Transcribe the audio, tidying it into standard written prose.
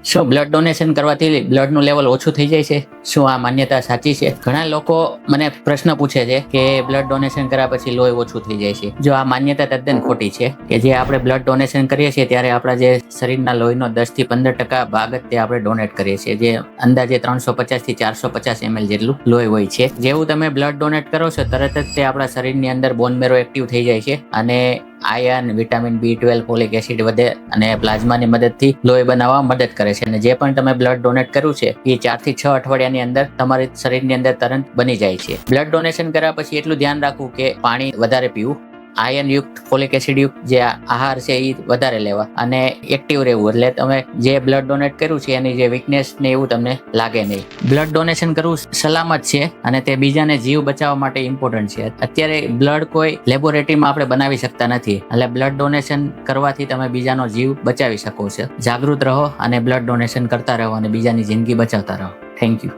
શું blood donation કરવાથી બ્લડનું level ઓછું થઈ જાય છે? શું આ માન્યતા સાચી છે? ઘણા લોકો મને પ્રશ્ન પૂછે છે કે બ્લડ ડોનેશન કર્યા પછી લોહી ઓછું થઈ જાય છે. જો આ માન્યતા તદ્દન ખોટી છે કે જે આપણે બ્લડ ડોનેશન કરીએ છીએ ત્યારે આપણા જે શરીરના લોહીનો 10 થી 15% ભાગ જ તે આપણે ડોનેટ કરીએ છીએ, જે અંદાજે 350 થી 450 ml જેટલું લોહી હોય છે. જેવું તમે બ્લડ ડોનેટ કરો છો તરત જ તે આપણા શરીરની અંદર બોન મેરો એક્ટિવ થઈ જાય છે અને iron, vitamin B12, folic acid વધે અને પ્લાઝમાની મદદથી લોહી બનાવવા મદદ કરે છે. અને જે પણ તમે બ્લડ ડોનેટ કર્યું છે એ 4 થી 6 અઠવાડિયાની અંદર તમારી શરીરની અંદર તરત બની જાય છે. બ્લડ ડોનેશન કર્યા પછી એટલું ધ્યાન રાખવું કે પાણી વધારે પીવું, આયર્ન યુક્ત, ફોલિક એસિડ યુક્ત જે આહાર છે એ વધારે લેવા અને એક્ટિવ રહેવું, એટલે તમે જે બ્લડ ડોનેટ કર્યું છે એની જે વીકનેસ ને એવું તમને લાગે નહીં. બ્લડ ડોનેશન કરવું સલામત છે અને તે બીજાને જીવ બચાવવા માટે ઇમ્પોર્ટન્ટ છે. અત્યારે બ્લડ કોઈ લેબોરેટરીમાં આપણે બનાવી શકતા નથી, એટલે બ્લડ ડોનેશન કરવાથી તમે બીજાનો જીવ બચાવી શકો છો. જાગૃત રહો અને બ્લડ ડોનેશન કરતા રહો અને બીજાની જિંદગી બચાવતા રહો. Thank you.